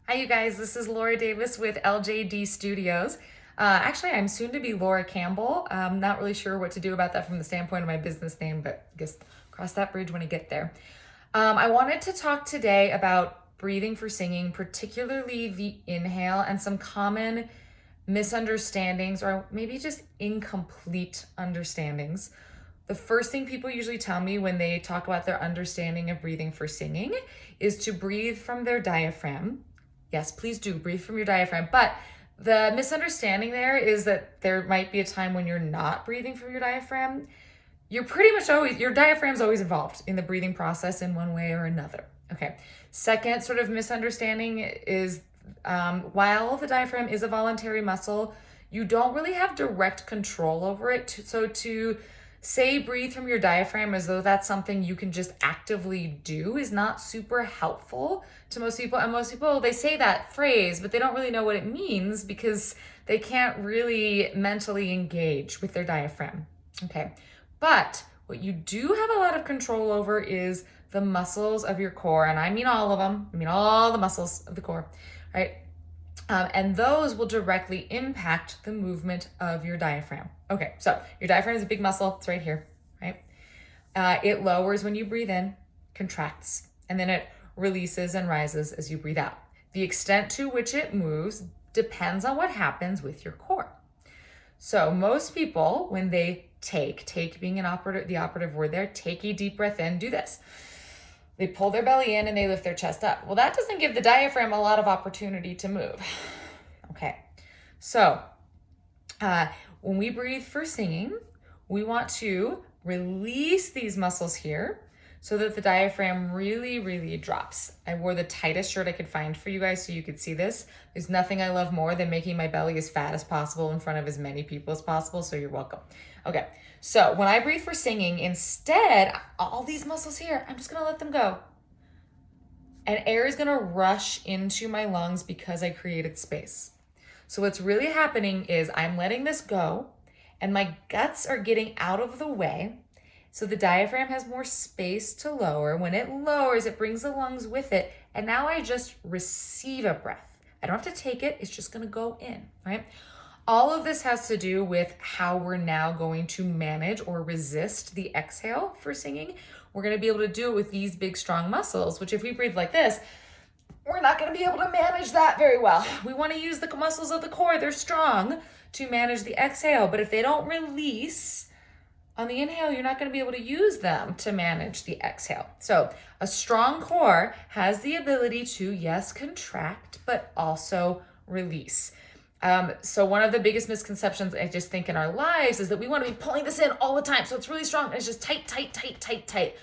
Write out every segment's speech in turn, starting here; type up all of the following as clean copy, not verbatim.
Hi, you guys. This is Laura Davis with LJDstudios. Actually, I'm soon to be Laura Campbell. I'm not really sure what to do about that from the standpoint of my business name, but I guess cross that bridge when I get there. I wanted to talk today about breathing for singing, particularly the inhale, and some common misunderstandings or maybe just incomplete understandings. The first thing people usually tell me when they talk about their understanding of breathing for singing is to breathe from their diaphragm. Yes, please do breathe from your diaphragm. But the misunderstanding there is that there might be a time when you're not breathing from your diaphragm. You're pretty much always, your diaphragm's always involved in the breathing process in one way or another. Okay. Second sort of misunderstanding is while the diaphragm is a voluntary muscle, you don't really have direct control over it. So to say breathe from your diaphragm as though that's something you can just actively do is not super helpful to most people. And most people, they say that phrase, but they don't really know what it means because they can't really mentally engage with their diaphragm. Okay. But what you do have a lot of control over is the muscles of your core. And I mean all of them. I mean all the muscles of the core, right? And those will directly impact the movement of your diaphragm. Okay, so your diaphragm is a big muscle. It's right here, right? It lowers when you breathe in, contracts, and then it releases and rises as you breathe out. The extent to which it moves depends on what happens with your core. So most people, when they take being the operative word there, take a deep breath in, do this. They pull their belly in and they lift their chest up. Well, that doesn't give the diaphragm a lot of opportunity to move. Okay, so when we breathe for singing, we want to release these muscles here so that the diaphragm really, really drops. I wore the tightest shirt I could find for you guys so you could see this. There's nothing I love more than making my belly as fat as possible in front of as many people as possible, so you're welcome. Okay, so when I breathe for singing, instead, all these muscles here, I'm just gonna let them go. And air is gonna rush into my lungs because I created space. So what's really happening is I'm letting this go and my guts are getting out of the way. So the diaphragm has more space to lower. When it lowers, it brings the lungs with it. And now I just receive a breath. I don't have to take it. It's just going to go in, right? All of this has to do with how we're now going to manage or resist the exhale for singing. We're going to be able to do it with these big, strong muscles, which if we breathe like this, we're not going to be able to manage that very well. We want to use the muscles of the core. They're strong to manage the exhale. But if they don't release on the inhale, you're not going to be able to use them to manage the exhale. So a strong core has the ability to, yes, contract, but also release. So one of the biggest misconceptions I just think in our lives is that we want to be pulling this in all the time. So it's really strong. And it's just tight, tight, tight, tight, tight.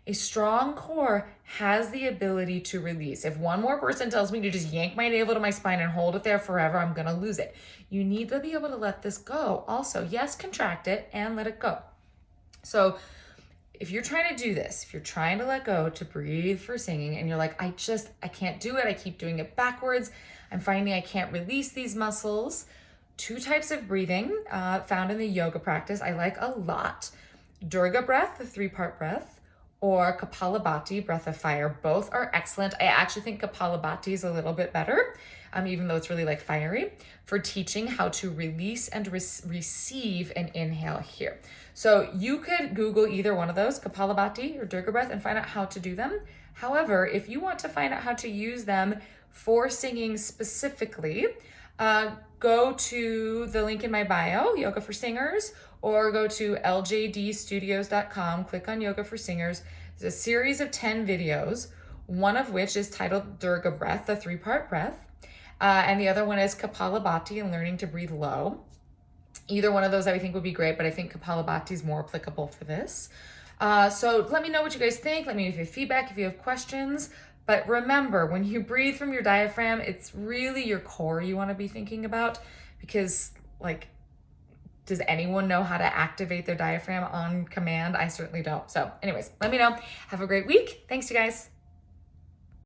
A strong core has the ability to release. If one more person tells me to just yank my navel to my spine and hold it there forever, I'm going to lose it. You need to be able to let this go. Also, yes, contract it and let it go. So if you're trying to do this, if you're trying to let go to breathe for singing and you're like, I can't do it. I keep doing it backwards. I'm finding I can't release these muscles. Two types of breathing found in the yoga practice I like a lot. Durga breath, the 3-part breath, or Kapalabhati, breath of fire. Both are excellent. I actually think Kapalabhati is a little bit better, even though it's really like fiery, for teaching how to release and receive an inhale here. So you could Google either one of those, Kapalabhati or Durga breath, and find out how to do them. However, if you want to find out how to use them for singing specifically, go to the link in my bio, Yoga for Singers, or go to LJDstudios.com, click on Yoga for Singers. There's a series of 10 videos, one of which is titled Durga breath, the 3-part breath, and the other one is Kapalabhati and learning to breathe low. Either one of those I think would be great, but I think Kapalabhati is more applicable for this. So let me know what you guys think. Let me know if you have feedback, if you have questions. But remember, when you breathe from your diaphragm, it's really your core you want to be thinking about because, does anyone know how to activate their diaphragm on command? I certainly don't. So anyways, let me know. Have a great week. Thanks, you guys.